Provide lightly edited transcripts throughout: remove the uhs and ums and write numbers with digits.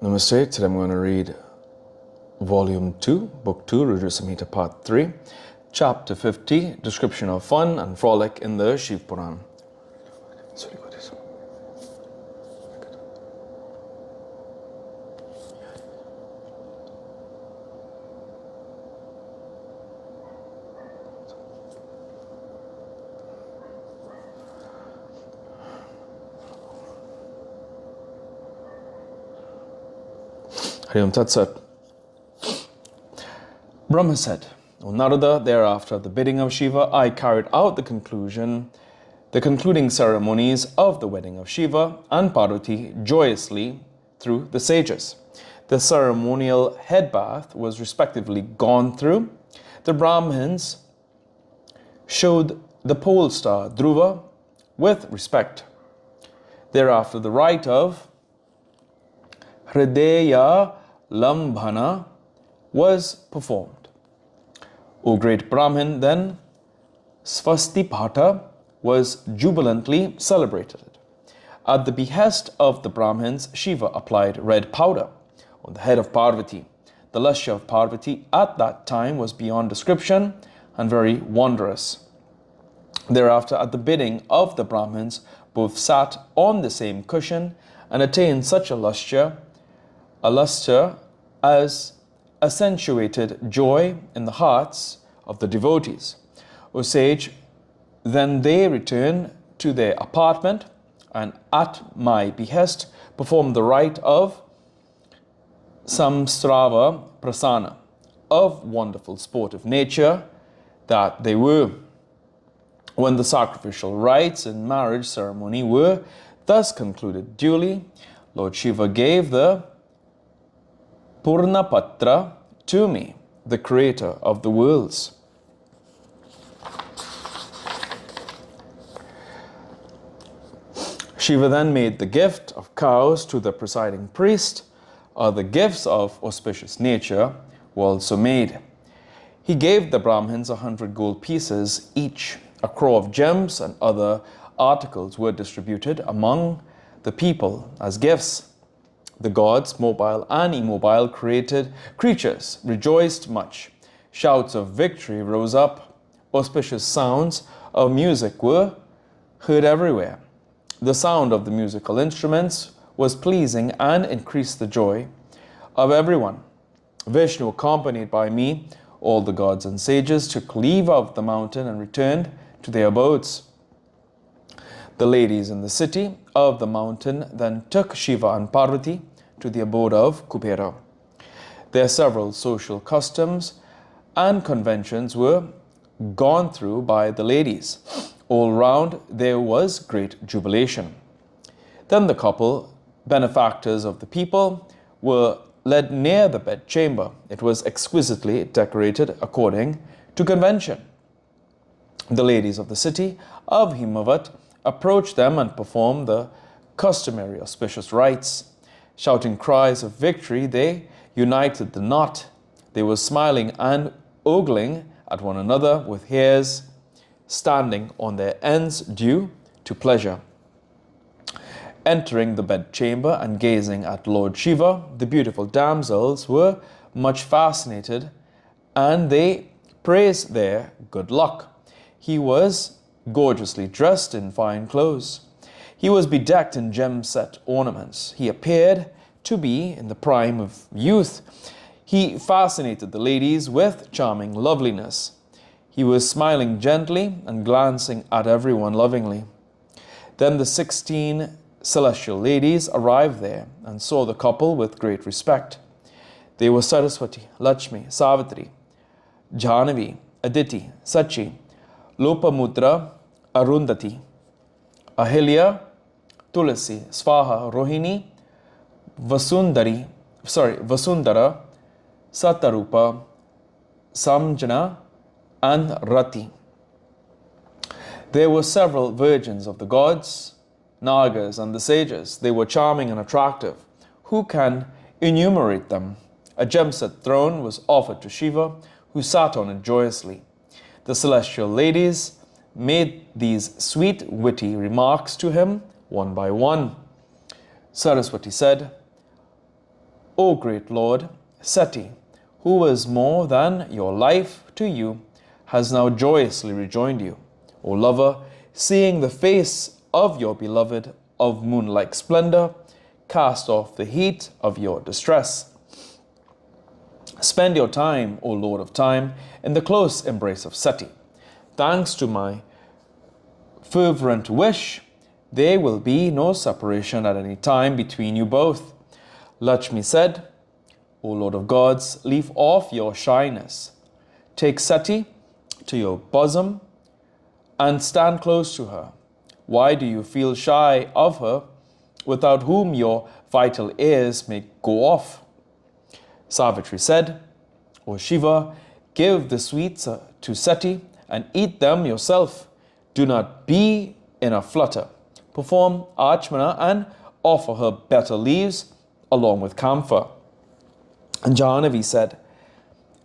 Namaste. Today I'm going to read Volume 2, Book 2, Rudra Samhita, Part 3, Chapter 50, Description of Fun and Frolic in the Shiva Puran. Hariom Tat Sat. Brahma said, O Narada, thereafter at the bidding of Shiva, I carried out the concluding ceremonies of the wedding of Shiva and Parvati joyously through the sages. The ceremonial head bath was respectively gone through. The Brahmins showed the pole star Dhruva with respect. Thereafter the rite of Hridaya Lambhana was performed. O great Brahmin, then Svastipata was jubilantly celebrated. At the behest of the Brahmins, Shiva applied red powder on the head of Parvati. The lustre of Parvati at that time was beyond description and very wondrous. Thereafter, at the bidding of the Brahmins, both sat on the same cushion and attained such a lustre as accentuated joy in the hearts of the devotees. O sage, then they returned to their apartment and at my behest performed the rite of Samsrava Prasana, of wonderful sportive nature that they were. When the sacrificial rites and marriage ceremony were thus concluded duly, Lord Shiva gave the Purnapatra to me, the creator of the worlds. Shiva then made the gift of cows to the presiding priest. Other gifts of auspicious nature were also made. He gave the Brahmins 100 gold pieces each. A crore of gems and other articles were distributed among the people as gifts. The gods, mobile and immobile creatures, rejoiced much. Shouts of victory rose up. Auspicious sounds of music were heard everywhere. The sound of the musical instruments was pleasing and increased the joy of everyone. Vishnu, accompanied by me, all the gods and sages, took leave of the mountain and returned to their abodes. The ladies in the city of the mountain then took Shiva and Parvati to the abode of Kubera. Their several social customs and conventions were gone through by the ladies. All round there was great jubilation. Then the couple, benefactors of the people, were led near the bedchamber. It was exquisitely decorated according to convention. The ladies of the city of Himavat approached them and performed the customary auspicious rites. Shouting cries of victory, they united the knot. They were smiling and ogling at one another with hairs standing on their ends due to pleasure. Entering the bedchamber and gazing at Lord Shiva, the beautiful damsels were much fascinated and they praised their good luck. He was gorgeously dressed in fine clothes. He was bedecked in gem-set ornaments. He appeared to be in the prime of youth. He fascinated the ladies with charming loveliness. He was smiling gently and glancing at everyone lovingly. Then the 16 celestial ladies arrived there and saw the couple with great respect. They were Saraswati, Lakshmi, Savitri, Jhanavi, Aditi, Sachi, Lopamutra, Arundhati, Ahilya, Tulasi, Svaha, Rohini, Vasundara, Satarupa, Samjana, and Rati. There were several virgins of the gods, Nagas, and the sages. They were charming and attractive. Who can enumerate them? A gem-set throne was offered to Shiva, who sat on it joyously. The celestial ladies made these sweet, witty remarks to him one by one. Saraswati said, O great Lord, Seti, who was more than your life to you, has now joyously rejoined you. O lover, seeing the face of your beloved of moon-like splendor, cast off the heat of your distress. Spend your time, O Lord of time, in the close embrace of Seti. Thanks to my fervent wish, there will be no separation at any time between you both. Lakshmi said, O Lord of gods, leave off your shyness. Take Seti to your bosom and stand close to her. Why do you feel shy of her, without whom your vital airs may go off? Savitri said, O Shiva, give the sweets to Seti and eat them yourself. Do not be in a flutter. Perform Archmana and offer her better leaves along with camphor. And Jahanavi said,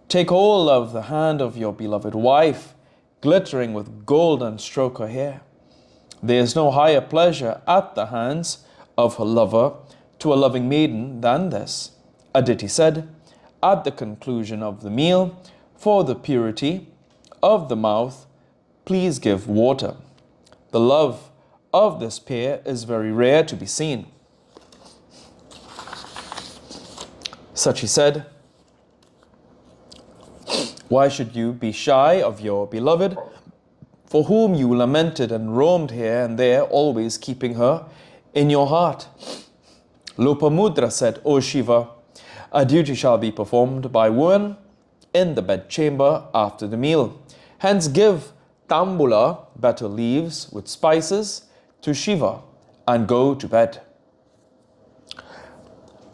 take hold of the hand of your beloved wife, glittering with gold, and stroke her hair. There is no higher pleasure at the hands of her lover to a loving maiden than this. Aditi said, at the conclusion of the meal, for the purity of the mouth, please give water. The love of this pair is very rare to be seen. Sachi said, why should you be shy of your beloved, for whom you lamented and roamed here and there, always keeping her in your heart? Lopamudra said, O Shiva, a duty shall be performed by women in the bedchamber after the meal. Hence give tambula, better leaves with spices, to Shiva and go to bed.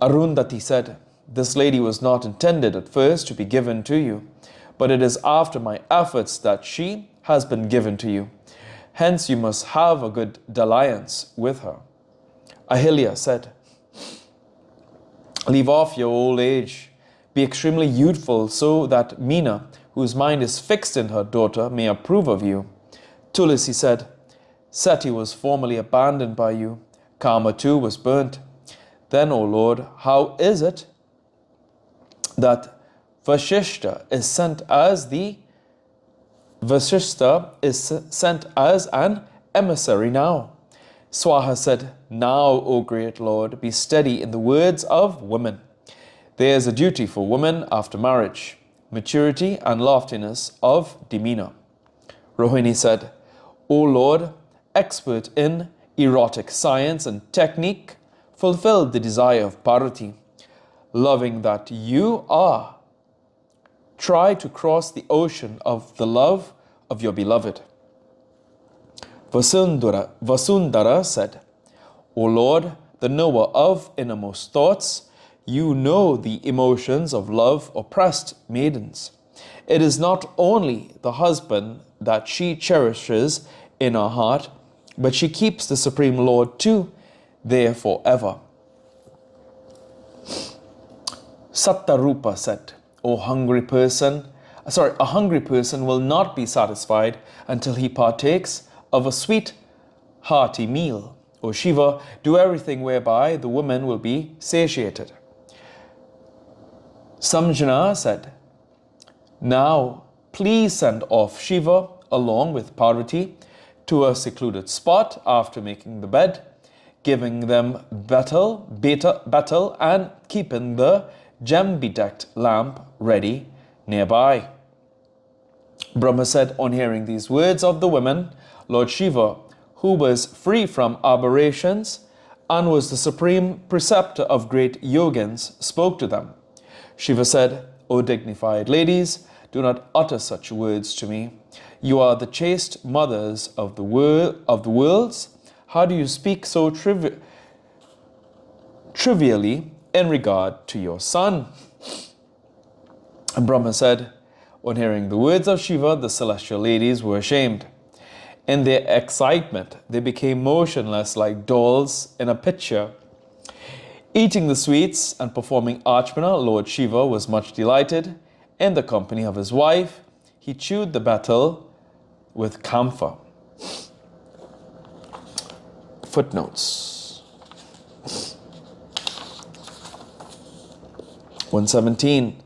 Arundhati said, this lady was not intended at first to be given to you, but it is after my efforts that she has been given to you. Hence you must have a good dalliance with her. Ahilya said, leave off your old age. Be extremely youthful so that Meena, whose mind is fixed in her daughter, may approve of you. Tulasi said, Seti was formerly abandoned by you. Kama too was burnt. Then, O Lord, how is it that Vasishta is sent as an emissary now? Swaha said, now, O great Lord, be steady in the words of women. There is a duty for women after marriage, maturity and loftiness of demeanor. Rohini said, O Lord, expert in erotic science and technique, fulfill the desire of Parvati. Loving that you are, try to cross the ocean of the love of your beloved. Vasundhara said, O Lord, the knower of innermost thoughts, you know the emotions of love oppressed maidens. It is not only the husband that she cherishes in her heart, but she keeps the Supreme Lord too, there forever. Sattarupa said, a hungry person will not be satisfied until he partakes of a sweet, hearty meal. O Shiva, do everything whereby the woman will be satiated. Samjana said, now please send off Shiva along with Parvati to a secluded spot after making the bed, giving them betel and keeping the gem-bedecked lamp ready nearby. Brahma said, on hearing these words of the women, Lord Shiva, who was free from aberrations and was the supreme preceptor of great yogins, spoke to them. Shiva said, O dignified ladies, do not utter such words to me. You are the chaste mothers of the worlds. How do you speak so trivially in regard to your son? And Brahma said, on hearing the words of Shiva, the celestial ladies were ashamed. In their excitement, they became motionless like dolls in a picture. Eating the sweets and performing Archmana, Lord Shiva was much delighted. In the company of his wife, he chewed the betel with camphor. Footnotes. 117.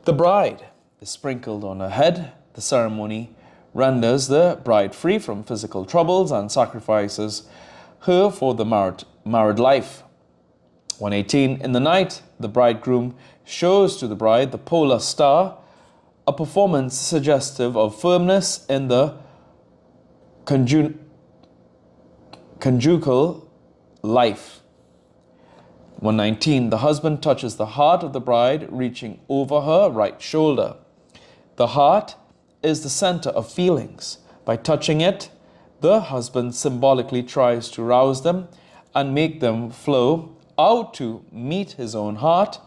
The bride is sprinkled on her head. The ceremony renders the bride free from physical troubles and sacrifices her for the married life. 118. In the night, the bridegroom shows to the bride the polar star, a performance suggestive of firmness in the conjugal life. 119. The husband touches the heart of the bride, reaching over her right shoulder. The heart is the center of feelings. By touching it, the husband symbolically tries to rouse them and make them flow out to meet his own heart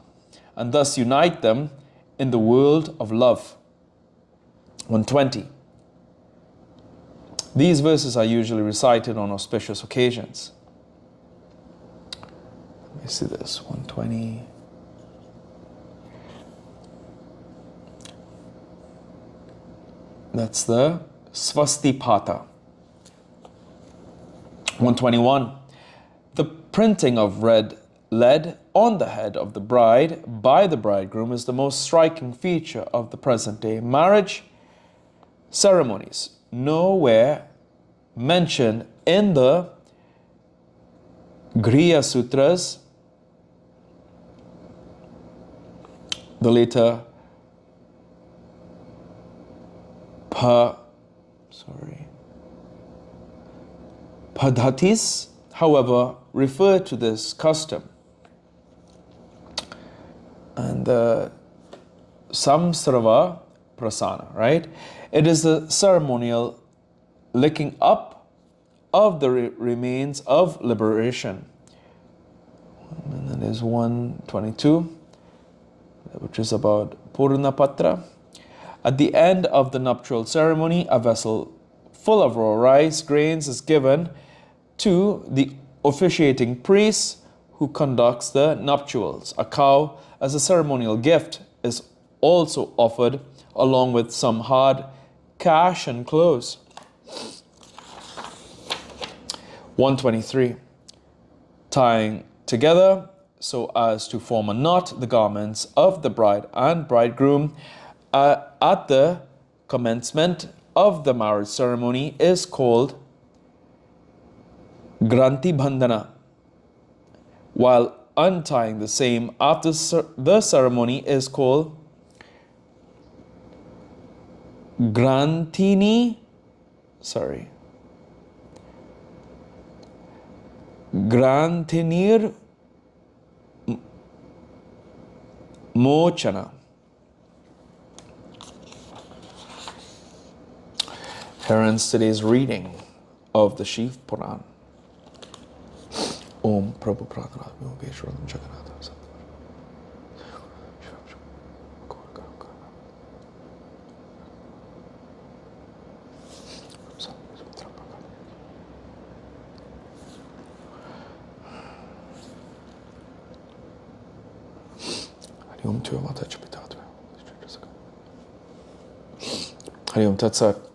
and thus unite them in the world of love. 120. These verses are usually recited on auspicious occasions. Let me see this. 120. That's the Svastipata. 121. The printing of red lead on the head of the bride by the bridegroom is the most striking feature of the present-day marriage ceremonies. Nowhere mentioned in the Griya Sutras, the later Padhatis, however, refer to this custom. And the Samsrava Prasana, right? It is the ceremonial licking up of the remains of liberation. And then there's 122, which is about Purana Patra. At the end of the nuptial ceremony, a vessel full of raw rice grains is given to the officiating priest who conducts the nuptials. A cow as a ceremonial gift is also offered along with some hard cash and clothes. 123. Tying together so as to form a knot the garments of the bride and bridegroom at the commencement of the marriage ceremony is called Granti Bandhana, while untying the same after the ceremony is called Grantinir Mochana. Here ends today's reading of the Shiva Puran. Om Prabhu Pradhanat Yogeshwaram Jagannatha. Hari Om Tat Sat.